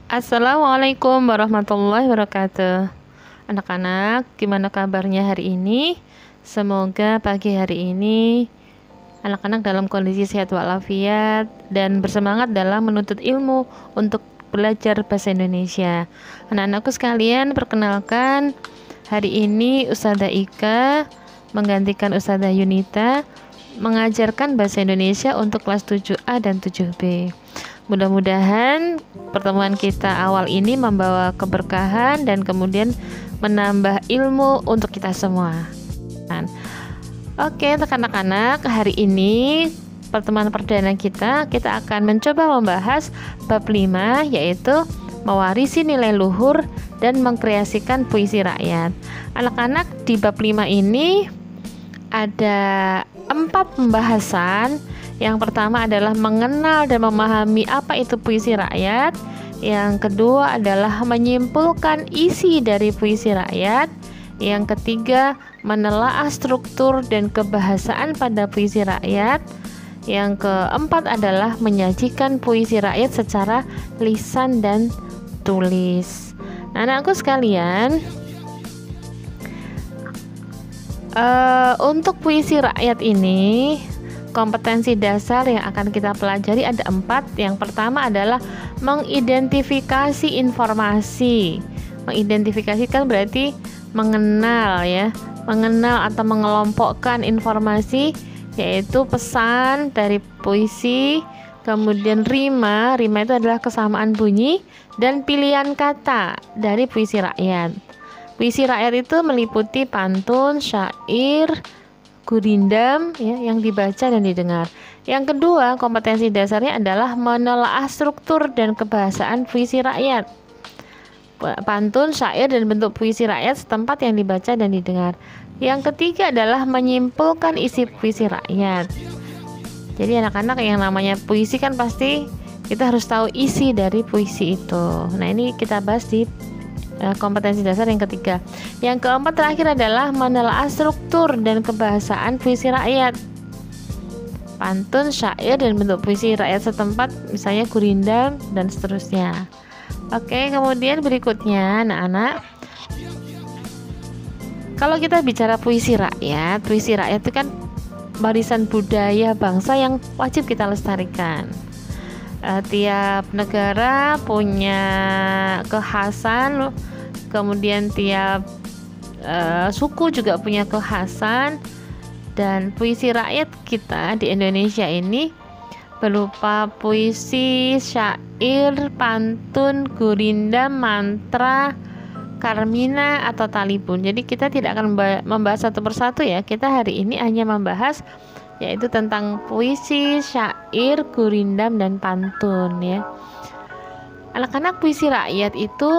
Assalamualaikum warahmatullahi wabarakatuh. Anak-anak, gimana kabarnya hari ini? Semoga pagi hari ini anak-anak dalam kondisi sehat walafiat dan bersemangat dalam menuntut ilmu untuk belajar bahasa Indonesia. Anak-anakku sekalian, perkenalkan, hari ini Ustazah Ika menggantikan Ustazah Yunita mengajarkan bahasa Indonesia untuk kelas 7A dan 7B. Mudah-mudahan pertemuan kita awal ini membawa keberkahan dan kemudian menambah ilmu untuk kita semua. Oke, anak-anak, hari ini pertemuan perdana kita akan mencoba membahas bab 5, yaitu mewarisi nilai luhur dan mengkreasikan puisi rakyat. Anak-anak, di bab 5 ini ada 4 pembahasan. Yang pertama adalah mengenal dan memahami apa itu puisi rakyat. Yang kedua adalah menyimpulkan isi dari puisi rakyat. Yang ketiga, menelaah struktur dan kebahasaan pada puisi rakyat. Yang keempat adalah menyajikan puisi rakyat secara lisan dan tulis. Anak-anakku sekalian, untuk puisi rakyat ini, kompetensi dasar yang akan kita pelajari ada 4. Yang pertama adalah mengidentifikasi informasi. Mengidentifikasikan berarti mengenal, ya, mengenal atau mengelompokkan informasi, yaitu pesan dari puisi, kemudian rima itu adalah kesamaan bunyi, dan pilihan kata dari puisi rakyat. Puisi rakyat itu meliputi pantun, syair, gurindam, ya, yang dibaca dan didengar. Yang kedua, kompetensi dasarnya adalah menelaah struktur dan kebahasaan puisi rakyat. Pantun, syair, dan bentuk puisi rakyat setempat yang dibaca dan didengar. Yang ketiga adalah menyimpulkan isi puisi rakyat. Jadi anak-anak, yang namanya puisi kan pasti kita harus tahu isi dari puisi itu. Nah, ini kita bahas di kompetensi dasar yang ketiga. Yang keempat terakhir adalah menelaah struktur dan kebahasaan puisi rakyat. Pantun, syair, dan bentuk puisi rakyat setempat, misalnya gurindam dan seterusnya. Oke, kemudian berikutnya anak-anak, kalau kita bicara puisi rakyat itu kan warisan budaya bangsa yang wajib kita lestarikan. Tiap negara punya kekhasan, kemudian tiap suku juga punya kekhasan, dan puisi rakyat kita di Indonesia ini berupa puisi, syair, pantun, gurindam, mantra, karmina, atau talibun. Jadi kita tidak akan membahas satu persatu, ya. Kita hari ini hanya membahas yaitu tentang puisi, syair, gurindam, dan pantun, ya. Anak-anak, puisi rakyat itu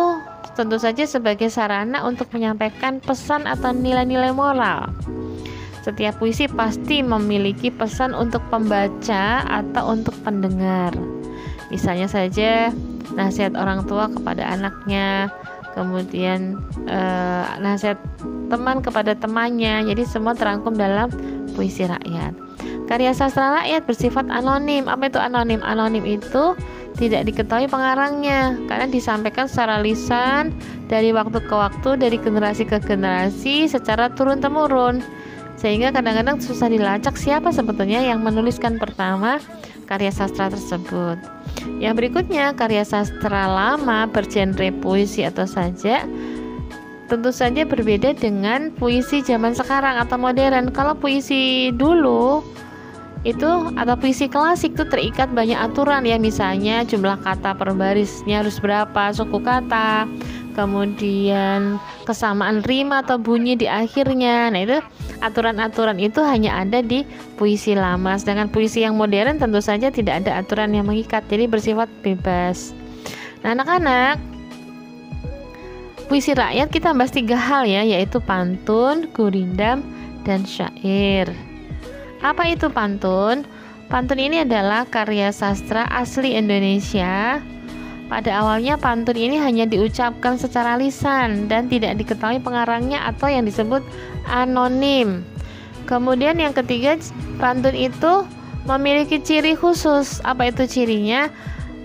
tentu saja sebagai sarana untuk menyampaikan pesan atau nilai-nilai moral. Setiap puisi pasti memiliki pesan untuk pembaca atau untuk pendengar. Misalnya saja nasihat orang tua kepada anaknya, kemudian nasihat teman kepada temannya. Jadi semua terangkum dalam puisi rakyat. Karya sastra rakyat bersifat anonim. Apa itu anonim? Anonim itu tidak diketahui pengarangnya karena disampaikan secara lisan dari waktu ke waktu, dari generasi ke generasi secara turun-temurun, sehingga kadang-kadang susah dilacak siapa sebetulnya yang menuliskan pertama karya sastra tersebut. Yang berikutnya, karya sastra lama bergenre puisi atau sajak tentu saja berbeda dengan puisi zaman sekarang atau modern. Kalau puisi dulu itu atau puisi klasik itu terikat banyak aturan, ya, misalnya jumlah kata per barisnya harus berapa, suku kata, kemudian kesamaan rima atau bunyi di akhirnya. Nah, itu aturan-aturan itu hanya ada di puisi lama. Sedangkan puisi yang modern tentu saja tidak ada aturan yang mengikat, jadi bersifat bebas. Nah, anak-anak, puisi rakyat kita bahas 3 hal, ya, yaitu pantun, gurindam, dan syair. Apa itu pantun? Pantun ini adalah karya sastra asli Indonesia. Pada awalnya pantun ini hanya diucapkan secara lisan dan tidak diketahui pengarangnya atau yang disebut anonim. Kemudian yang ketiga, pantun itu memiliki ciri khusus. Apa itu cirinya?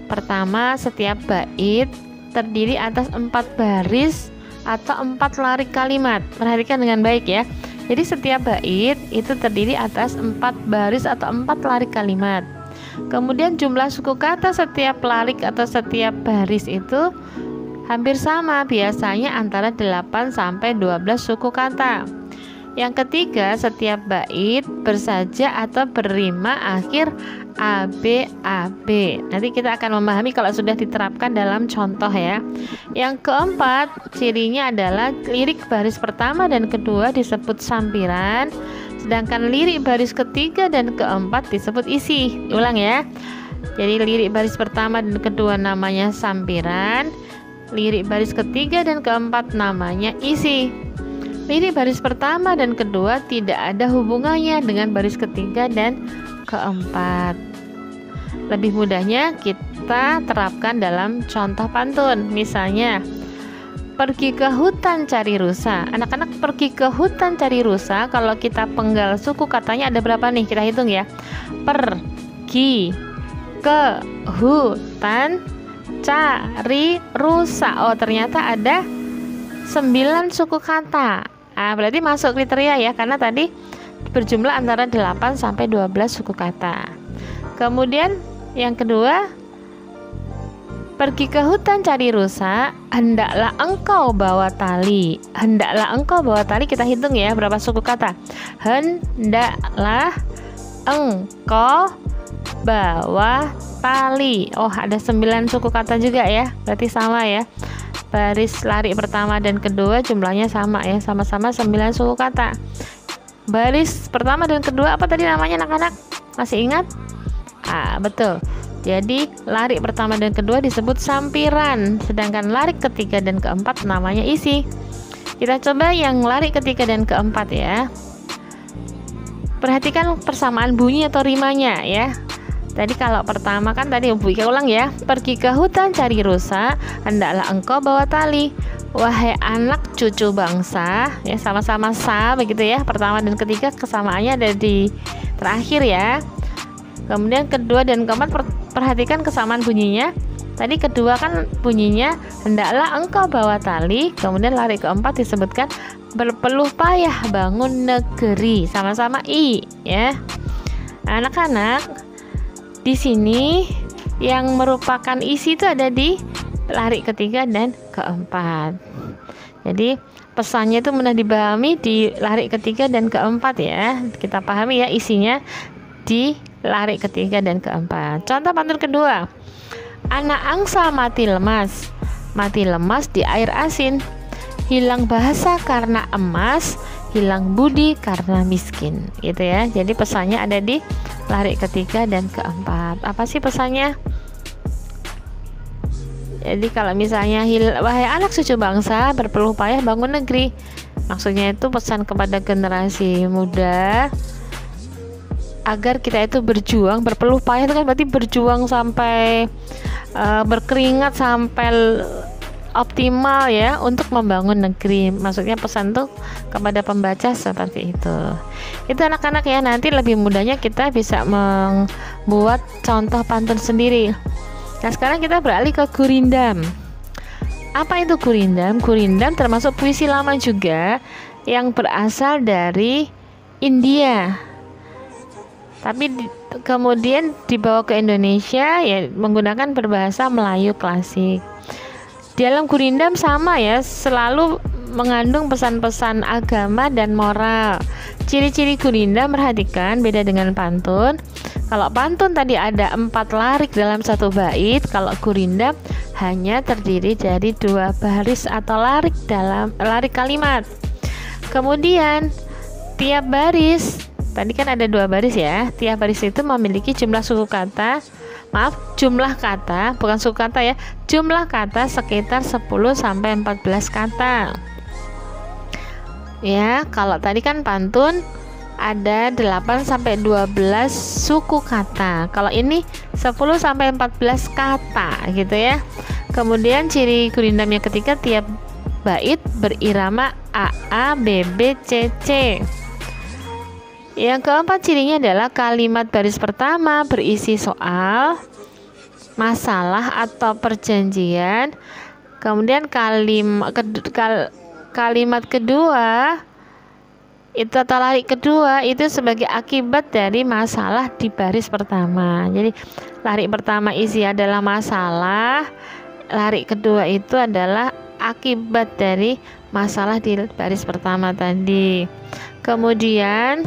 Pertama, setiap bait terdiri atas 4 baris atau 4 larik kalimat. Perhatikan dengan baik ya. Jadi setiap bait itu terdiri atas 4 baris atau 4 larik kalimat. Kemudian jumlah suku kata setiap larik atau setiap baris itu hampir sama, biasanya antara 8 sampai 12 suku kata. Yang ketiga, setiap bait bersaja atau berrima akhir ABAB. Nanti kita akan memahami kalau sudah diterapkan dalam contoh ya. Yang keempat, cirinya adalah lirik baris pertama dan kedua disebut sampiran, sedangkan lirik baris ketiga dan keempat disebut isi. Ulang ya. Jadi lirik baris pertama dan kedua namanya sampiran, lirik baris ketiga dan keempat namanya isi. Lirik baris pertama dan kedua tidak ada hubungannya dengan baris ketiga dan keempat. Lebih mudahnya kita terapkan dalam contoh pantun. Misalnya, pergi ke hutan cari rusa. Anak-anak, pergi ke hutan cari rusa, kalau kita penggal suku katanya ada berapa nih? Kita hitung ya. Pergi ke hutan cari rusa. Oh, ternyata ada 9 suku kata. Berarti masuk kriteria ya, karena tadi berjumlah antara 8 sampai 12 suku kata. Kemudian yang kedua, pergi ke hutan cari rusa, hendaklah engkau bawa tali. Hendaklah engkau bawa tali, kita hitung ya berapa suku kata. Hendaklah engkau bawa tali. Oh, ada 9 suku kata juga ya, berarti sama ya. Baris larik pertama dan kedua jumlahnya sama ya, sama-sama 9 suku kata. Baris pertama dan kedua apa tadi namanya anak-anak? Masih ingat? Betul. Jadi larik pertama dan kedua disebut sampiran, sedangkan larik ketiga dan keempat namanya isi. Kita coba yang larik ketiga dan keempat ya. Perhatikan persamaan bunyi atau rimanya ya. Tadi kalau pertama kan tadi Bu Ika ulang ya. Pergi ke hutan cari rusa, hendaklah engkau bawa tali. Wahai anak cucu bangsa, ya sama-sama sa begitu ya. Pertama dan ketiga kesamaannya ada di terakhir ya. Kemudian kedua dan keempat perhatikan kesamaan bunyinya. Tadi kedua kan bunyinya hendaklah engkau bawa tali. Kemudian larik keempat disebutkan berpeluh payah bangun negeri, sama-sama i ya. Anak-anak, di sini yang merupakan isi itu ada di larik ketiga dan keempat. Jadi pesannya itu mudah dipahami di larik ketiga dan keempat ya. Kita pahami ya isinya di larik ketiga dan keempat. Contoh pantun kedua. Anak angsa mati lemas. Mati lemas di air asin. Hilang bahasa karena emas, hilang budi karena miskin. Gitu ya. Jadi pesannya ada di larik ketiga dan keempat. Apa sih pesannya? Jadi kalau misalnya wahai anak cucu bangsa, berpeluh payah bangun negeri, maksudnya itu pesan kepada generasi muda agar kita itu berjuang. Berpeluh payah itu kan berarti berjuang sampai berkeringat sampai optimal ya untuk membangun negeri. Maksudnya pesan tuh kepada pembaca seperti itu. Itu anak-anak ya, nanti lebih mudahnya kita bisa membuat contoh pantun sendiri. Nah, sekarang kita beralih ke gurindam. Apa itu gurindam? Gurindam termasuk puisi lama juga yang berasal dari India. Tapi kemudian dibawa ke Indonesia ya menggunakan berbahasa Melayu klasik. Di dalam gurindam sama ya, selalu mengandung pesan-pesan agama dan moral. Ciri-ciri gurindam perhatikan beda dengan pantun. Kalau pantun tadi ada 4 larik dalam satu bait, kalau gurindam hanya terdiri dari 2 baris atau larik dalam larik kalimat. Kemudian tiap baris, tadi kan ada 2 baris ya, tiap baris itu memiliki jumlah suku kata, jumlah kata, bukan suku kata ya, jumlah kata sekitar 10 sampai 14 kata. Ya, kalau tadi kan pantun ada 8 sampai 12 suku kata. Kalau ini 10 sampai 14 kata gitu ya. Kemudian ciri gurindam yang ketiga, tiap bait berirama AA, BB, CC. Yang keempat cirinya adalah kalimat baris pertama berisi soal, masalah atau perjanjian. Kemudian kalimat kedua itu atau lari kedua itu sebagai akibat dari masalah di baris pertama. Jadi lari pertama isi adalah masalah, lari kedua itu adalah akibat dari masalah di baris pertama tadi. Kemudian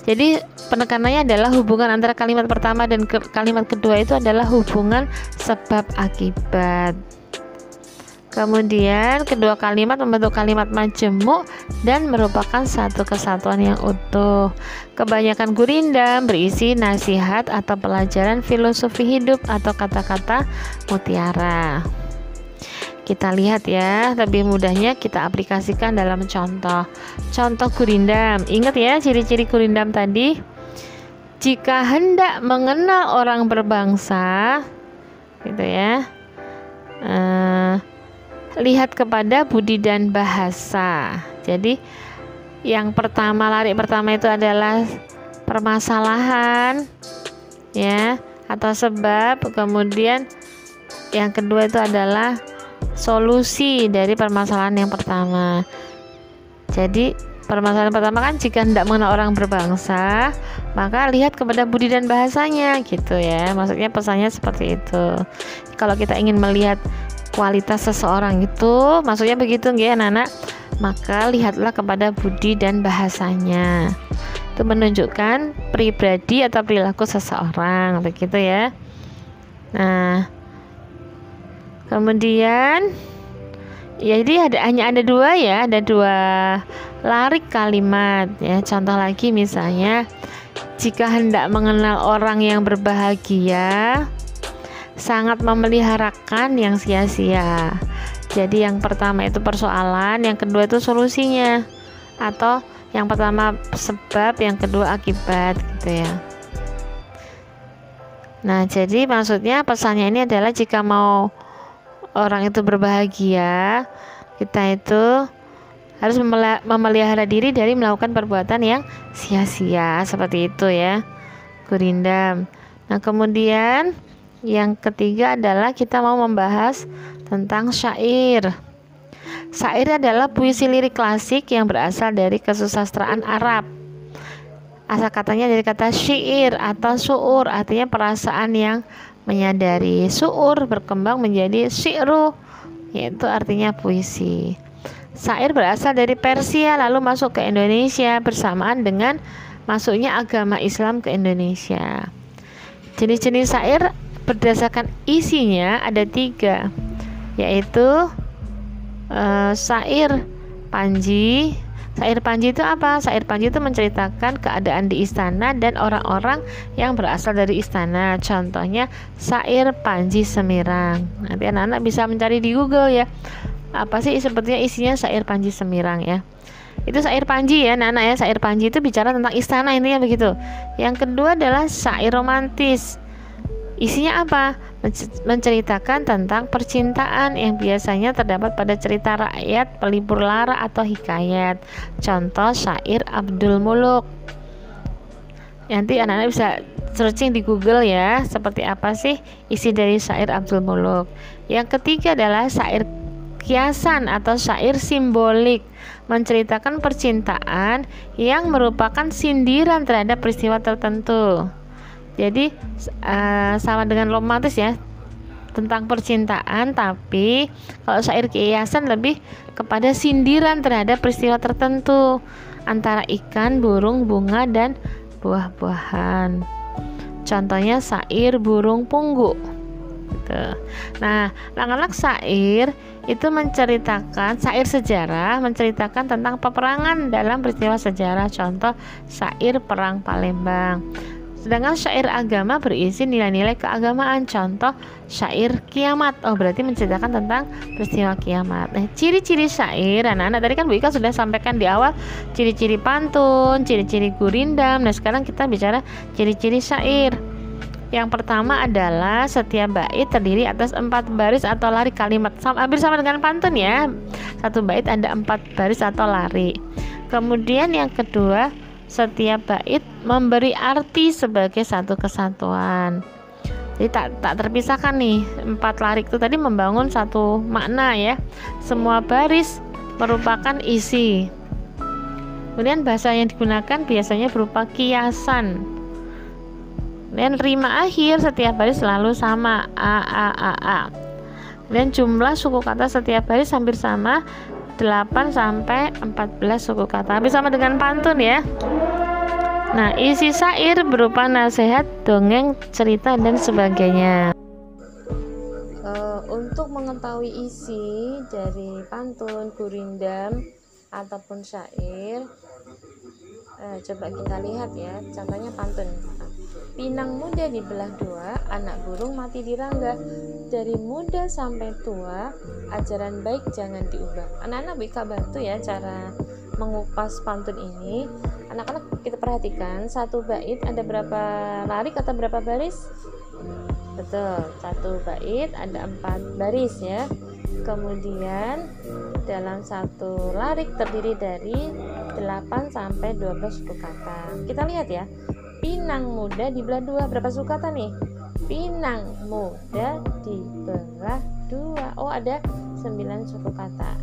jadi penekanannya adalah hubungan antara kalimat pertama dan kalimat kedua itu adalah hubungan sebab akibat. Kemudian kedua kalimat membentuk kalimat majemuk dan merupakan satu kesatuan yang utuh. Kebanyakan gurindam berisi nasihat atau pelajaran filosofi hidup atau kata-kata mutiara. Kita lihat ya, lebih mudahnya kita aplikasikan dalam contoh. Contoh gurindam. Ingat ya ciri-ciri gurindam tadi. Jika hendak mengenal orang berbangsa, gitu ya. Lihat kepada budi dan bahasa. Jadi yang pertama, lari pertama itu adalah permasalahan ya atau sebab, kemudian yang kedua itu adalah solusi dari permasalahan yang pertama. Jadi permasalahan pertama kan jika hendak mengenal orang berbangsa, maka lihat kepada budi dan bahasanya gitu ya. Maksudnya pesannya seperti itu. Kalau kita ingin melihat kualitas seseorang itu, maksudnya begitu nggih anak-anak, maka lihatlah kepada budi dan bahasanya. Itu menunjukkan pribadi atau perilaku seseorang, begitu ya. Nah, kemudian ya, jadi hanya ada dua ya, ada dua larik kalimat ya. Contoh lagi misalnya, jika hendak mengenal orang yang berbahagia, sangat memeliharakan yang sia-sia. Jadi yang pertama itu persoalan, yang kedua itu solusinya, atau yang pertama sebab, yang kedua akibat gitu ya. Nah, jadi maksudnya pesannya ini adalah jika mau orang itu berbahagia, kita itu harus memelihara diri dari melakukan perbuatan yang sia-sia, seperti itu ya, gurindam. Nah, kemudian yang ketiga adalah kita mau membahas tentang syair. Syair adalah puisi lirik klasik yang berasal dari kesusastraan Arab. Asal katanya dari kata syair atau su'ur, artinya perasaan yang menyadari. Su'ur berkembang menjadi syi'ru, yaitu artinya puisi. Syair berasal dari Persia lalu masuk ke Indonesia bersamaan dengan masuknya agama Islam ke Indonesia. Jenis-jenis syair berdasarkan isinya ada 3, yaitu syair panji. Syair panji itu apa? Syair panji itu menceritakan keadaan di istana dan orang-orang yang berasal dari istana. Contohnya syair Panji Semirang. Nanti anak-anak bisa mencari di Google ya. Apa sih sebetulnya isinya syair Panji Semirang ya? Itu syair panji ya anak-anak ya. Syair panji itu bicara tentang istana, intinya begitu. Yang kedua adalah syair romantis. Isinya apa? Menceritakan tentang percintaan yang biasanya terdapat pada cerita rakyat, pelipur lara atau hikayat. Contoh syair Abdul Muluk. Nanti anak-anak bisa searching di Google ya, seperti apa sih isi dari syair Abdul Muluk. Yang ketiga adalah syair kiasan atau syair simbolik, menceritakan percintaan yang merupakan sindiran terhadap peristiwa tertentu. Jadi sama dengan romantis ya, tentang percintaan, tapi kalau syair kiasan lebih kepada sindiran terhadap peristiwa tertentu antara ikan, burung, bunga, dan buah-buahan. Contohnya syair Burung Punggu gitu. Nah, anak-anak syair itu menceritakan, syair sejarah menceritakan tentang peperangan dalam peristiwa sejarah. Contoh syair Perang Palembang. Sedangkan syair agama berisi nilai-nilai keagamaan. Contoh syair kiamat. Oh, berarti menceritakan tentang peristiwa kiamat. Nah, ciri-ciri syair anak-anak tadi kan Bu Ika sudah sampaikan di awal, ciri-ciri pantun, ciri-ciri gurindam. Nah, sekarang kita bicara ciri-ciri syair. Yang pertama adalah setiap bait terdiri atas 4 baris atau lari kalimat. Hampir sama dengan pantun ya. Satu bait ada 4 baris atau lari. Kemudian yang kedua, setiap bait memberi arti sebagai satu kesatuan. Jadi tak terpisahkan nih, 4 larik itu tadi membangun satu makna ya. Semua baris merupakan isi. Kemudian bahasa yang digunakan biasanya berupa kiasan. Dan rima akhir setiap baris selalu sama, a. Dan jumlah suku kata setiap baris hampir sama, 8 sampai 14 suku kata. Hampir sama dengan pantun ya. Nah, isi syair berupa nasihat, dongeng, cerita dan sebagainya. Untuk mengetahui isi dari pantun, gurindam ataupun syair, coba kita lihat ya. Contohnya pantun. Pinang muda dibelah dua, anak burung mati dirangga. Dari muda sampai tua, ajaran baik jangan diubah. Anak-anak bisa bantu ya cara mengupas pantun ini. Anak-anak kita perhatikan, satu bait ada berapa larik atau berapa baris? Betul, satu bait ada 4 baris ya. Kemudian dalam satu larik terdiri dari 8 sampai 12 suku kata. Kita lihat ya. Pinang muda dibelah dua, berapa suku kata nih? Pinang muda dibelah dua. Oh, ada 9 suku kata.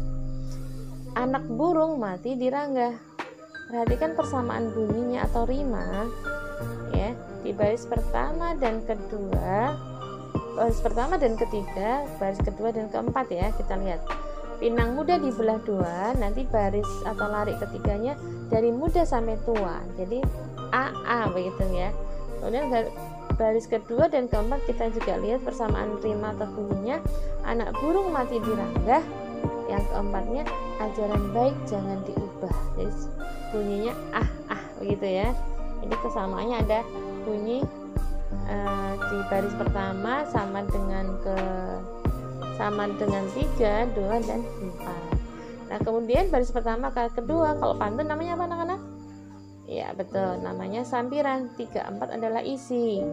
Anak burung mati dirangga. Perhatikan persamaan bunyinya atau rima ya. Di baris pertama dan kedua, baris pertama dan ketiga, baris kedua dan keempat ya. Kita lihat. Pinang muda dibelah dua, nanti baris atau larik ketiganya dari muda sampai tua. Jadi AA begitu ya. Kemudian baris kedua dan keempat kita juga lihat persamaan rima atau bunyinya. Anak burung mati dirangga. Yang keempatnya ajaran baik jangan diubah. Jadi bunyinya begitu ya. Ini kesamaannya ada bunyi di baris pertama sama dengan 3, 2 dan 4. Nah, kemudian baris pertama ke kedua kalau pantun namanya apa anak-anak? Ya betul, namanya sampiran. 3, 4 adalah isi.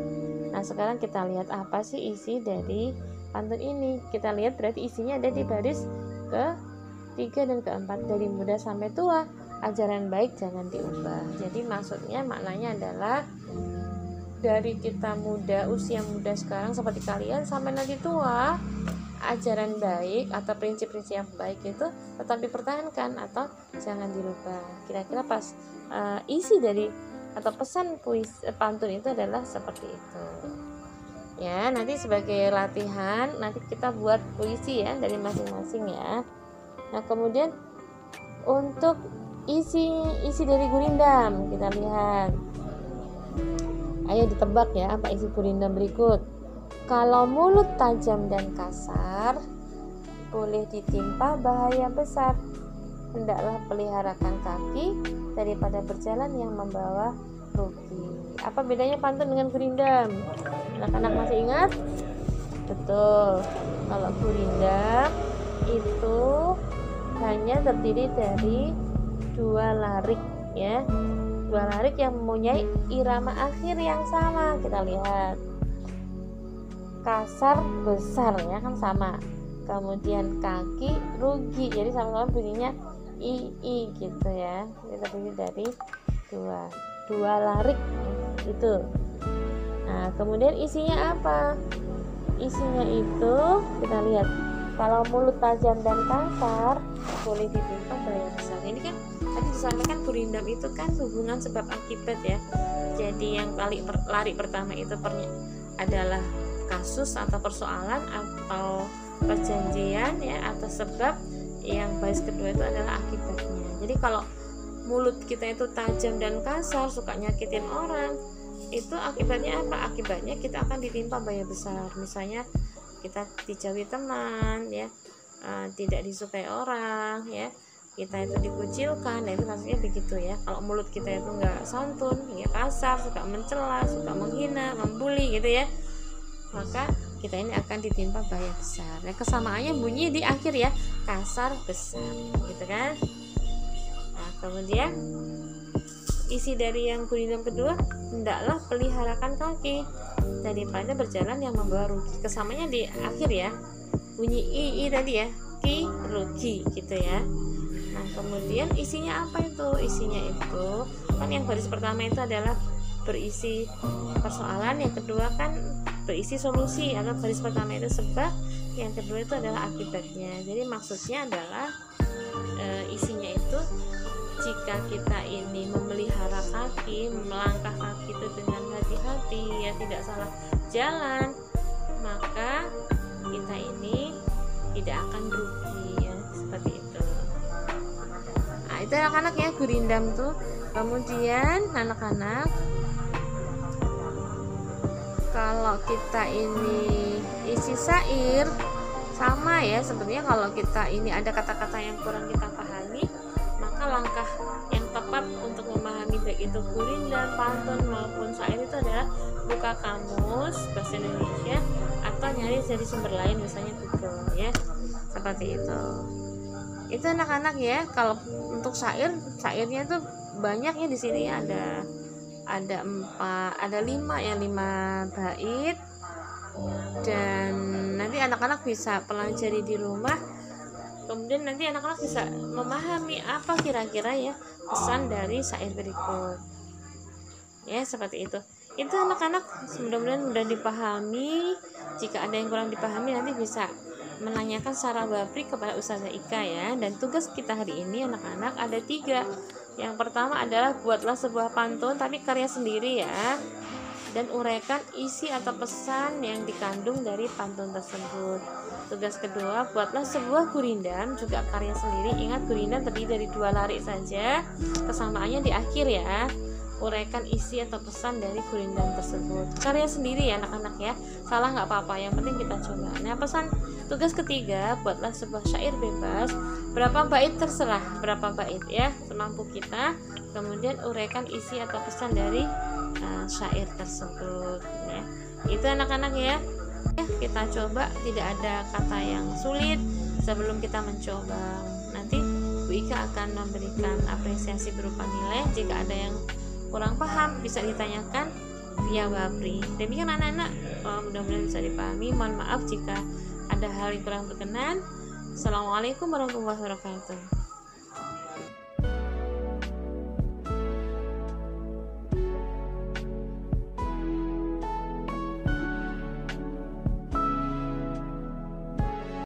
Nah, sekarang kita lihat apa sih isi dari pantun ini. Kita lihat berarti isinya ada di baris ke-3 dan ke-4. Dari muda sampai tua, ajaran baik jangan diubah. Jadi maksudnya maknanya adalah dari kita muda, usia muda sekarang seperti kalian sampai nanti tua, ajaran baik atau prinsip-prinsip yang baik itu tetap dipertahankan atau jangan dirubah. Kira-kira pas isi dari atau pesan puisi pantun itu adalah seperti itu. Ya, nanti sebagai latihan nanti kita buat puisi ya dari masing-masing ya. Nah, kemudian untuk isi dari gurindam kita lihat. Ayo ditebak ya apa isi gurindam berikut. Kalau mulut tajam dan kasar, boleh ditimpa bahaya besar. Hendaklah peliharakan kaki daripada berjalan yang membawa rugi. Apa bedanya pantun dengan gurindam? Anak-anak masih ingat? Betul. Kalau gurindam itu hanya terdiri dari 2 larik ya. 2 larik yang mempunyai irama akhir yang sama. Kita lihat. Kasar besar ya kan sama. Kemudian kaki rugi. Jadi sama-sama bunyinya i gitu ya. Ini terdiri dari 2 larik itu. Nah, kemudian isinya apa? Isinya itu kita lihat. Kalau mulut tajam dan kasar boleh ditimpa bahaya besar. Ini kan tadi disampaikan gurindam itu kan hubungan sebab akibat ya. Jadi yang larik pertama itu adalah kasus atau persoalan atau perjanjian ya atau sebab. Yang baris kedua itu adalah akibatnya. Jadi kalau mulut kita itu tajam dan kasar, suka nyakitin orang, itu akibatnya apa? Akibatnya kita akan ditimpa bahaya besar. Misalnya kita dijauhi teman ya, tidak disukai orang ya, kita itu dikucilkan. Nah, itu maksudnya begitu ya. Kalau mulut kita itu nggak santun ya, kasar, suka mencela, suka menghina, membuli gitu ya, maka kita ini akan ditimpa bahaya besar. Nah, kesamaannya bunyi di akhir ya, kasar besar gitu kan. Nah, kemudian isi dari yang gurindam kedua, hendaklah peliharakan kaki daripada berjalan yang membawa rugi. Kesamanya di akhir ya, bunyi i tadi ya, ki rugi gitu ya. Nah, kemudian isinya apa itu? Isinya itu kan yang baris pertama itu adalah berisi persoalan, yang kedua kan berisi solusi, atau baris pertama itu sebab, yang kedua itu adalah akibatnya. Jadi maksudnya adalah isinya itu, jika kita ini memelihara kaki, melangkah kaki itu dengan hati-hati, ya tidak salah jalan, maka kita ini tidak akan rugi, ya seperti itu. Nah, itu anak-anak ya, gurindam tuh. Kemudian anak-anak, kalau kita ini isi syair sama ya, sebenarnya kalau kita ini ada kata-kata yang kurang kita pahami, maka langkah yang tepat untuk memahami baik itu gurindam, pantun maupun syair itu adalah buka kamus bahasa Indonesia atau nyari dari sumber lain, misalnya Google ya, seperti itu. Itu anak-anak ya. Kalau untuk syairnya tuh banyak ya, di sini ada 5 bait, dan nanti anak-anak bisa pelajari di rumah. Kemudian nanti anak-anak bisa memahami apa kira-kira ya pesan dari syair berikut, ya seperti itu. Itu anak-anak mudah-mudahan mudah dipahami. Jika ada yang kurang dipahami, nanti bisa menanyakan secara wabri kepada Ustazah Ika ya. Dan tugas kita hari ini anak-anak ada 3. Yang pertama adalah buatlah sebuah pantun tapi karya sendiri ya, dan uraikan isi atau pesan yang dikandung dari pantun tersebut. Tugas kedua, buatlah sebuah gurindam, juga karya sendiri. Ingat, gurindam terdiri dari 2 larik saja, kesamaannya di akhir ya. Uraikan isi atau pesan dari gurindam tersebut, karya sendiri ya anak-anak ya, salah nggak apa-apa, yang penting kita coba. Nah, tugas ketiga, buatlah sebuah syair bebas, berapa bait terserah, berapa bait ya, semampu kita. Kemudian uraikan isi atau pesan dari syair tersebut ya. Itu anak-anak ya, kita coba, tidak ada kata yang sulit sebelum kita mencoba. Nanti Bu Ika akan memberikan apresiasi berupa nilai. Jika ada yang kurang paham bisa ditanyakan via wabri. Demikian anak-anak, mudah-mudahan bisa dipahami. Mohon maaf jika ada hal yang kurang berkenan. Assalamualaikum warahmatullahi wabarakatuh.